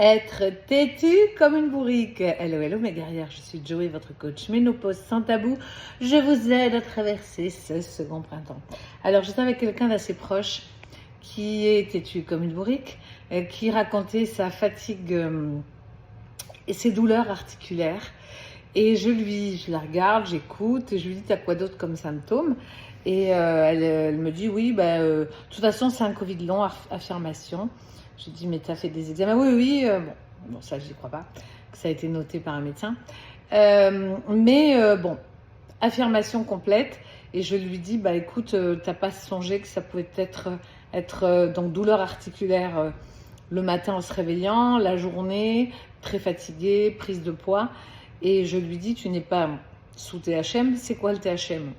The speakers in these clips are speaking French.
Être têtue comme une bourrique. Hello, hello mes guerrières, je suis Joey, votre coach ménopause sans tabou. Je vous aide à traverser ce second printemps. Alors j'étais avec quelqu'un d'assez proche qui est têtu comme une bourrique, qui racontait sa fatigue et ses douleurs articulaires. Et je la regarde, j'écoute, et je lui dis, t'as quoi d'autre comme symptômes? Et elle me dit, oui, de toute façon, c'est un Covid long, affirmation. Je lui dis, mais t'as fait des examens? Oui, oui, bon, ça, j'y crois pas, que ça a été noté par un médecin. Bon, affirmation complète. Et je lui dis, écoute, t'as pas songé que ça pouvait être donc douleur articulaire le matin en se réveillant, la journée, très fatiguée, prise de poids. Et je lui dis, tu n'es pas sous THM, c'est quoi le THM?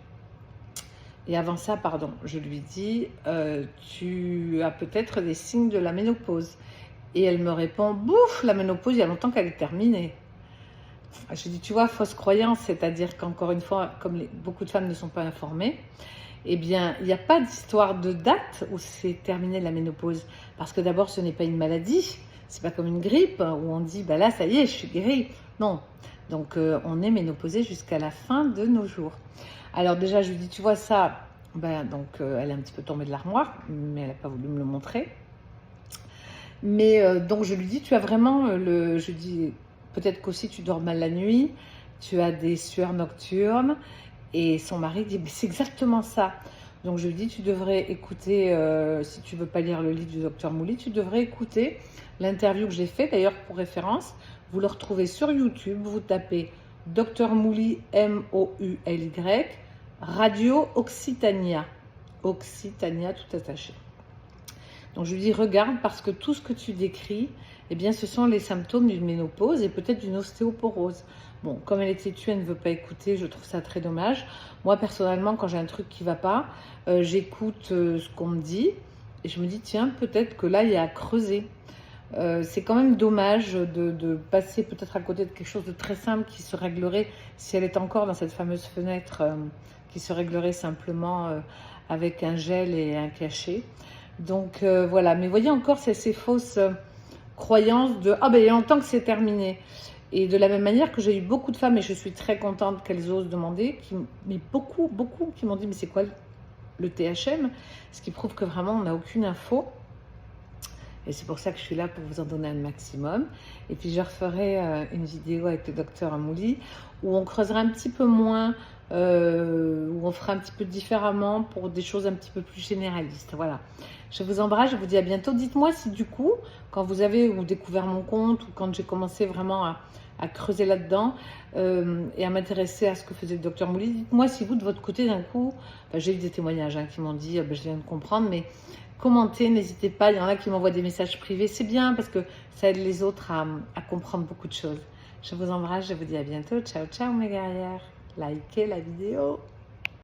Et avant ça, pardon, je lui dis, tu as peut-être des signes de la ménopause. Et elle me répond, bouf, la ménopause, il y a longtemps qu'elle est terminée. Je dis, tu vois, fausse croyance, c'est-à-dire qu'encore une fois, comme beaucoup de femmes ne sont pas informées, eh bien, il n'y a pas d'histoire de date où c'est terminé la ménopause. Parce que d'abord, ce n'est pas une maladie, c'est pas comme une grippe où on dit, là, ça y est, je suis guérie. Non. Donc, on est ménopausée jusqu'à la fin de nos jours. Alors déjà, je lui dis, tu vois ça, elle est un petit peu tombée de l'armoire, mais elle n'a pas voulu me le montrer. Mais donc, je lui dis, tu as vraiment je dis, peut-être qu'aussi tu dors mal la nuit, tu as des sueurs nocturnes. Et son mari dit, c'est exactement ça. Donc je lui dis, tu devrais écouter, si tu veux pas lire le livre du docteur Mouli, tu devrais écouter l'interview que j'ai faite, d'ailleurs pour référence. Vous le retrouvez sur YouTube, vous tapez Docteur Mouli, M-O-U-L-Y, Radio Occitania. Occitania tout attaché. Donc je lui dis, regarde, parce que tout ce que tu décris, eh bien, ce sont les symptômes d'une ménopause et peut-être d'une ostéoporose. Bon, comme elle est têtue, elle ne veut pas écouter, je trouve ça très dommage. Moi, personnellement, quand j'ai un truc qui ne va pas, j'écoute ce qu'on me dit et je me dis, tiens, peut-être que là, il y a à creuser. C'est quand même dommage de passer peut-être à côté de quelque chose de très simple qui se réglerait, si elle est encore dans cette fameuse fenêtre, qui se réglerait simplement avec un gel et un cachet. Donc voilà, mais voyez encore ces fausses croyances de « Ah il y a longtemps que c'est terminé ». Et de la même manière que j'ai eu beaucoup de femmes, et je suis très contente qu'elles osent demander, mais beaucoup qui m'ont dit « Mais c'est quoi le THM ?» Ce qui prouve que vraiment on n'a aucune info. Et c'est pour ça que je suis là pour vous en donner un maximum. Et puis je referai une vidéo avec le docteur Amouli où on creusera un petit peu moins, où on fera un petit peu différemment pour des choses un petit peu plus généralistes. Voilà. Je vous embrasse, je vous dis à bientôt. Dites-moi si du coup, quand vous avez découvert mon compte ou quand j'ai commencé vraiment à creuser là-dedans et à m'intéresser à ce que faisait le docteur Mouli, dites-moi si vous, de votre côté, d'un coup, j'ai eu des témoignages qui m'ont dit, je viens de comprendre, mais commentez, n'hésitez pas, il y en a qui m'envoient des messages privés, c'est bien parce que ça aide les autres à comprendre beaucoup de choses. Je vous embrasse, je vous dis à bientôt, ciao ciao mes guerrières, likez la vidéo.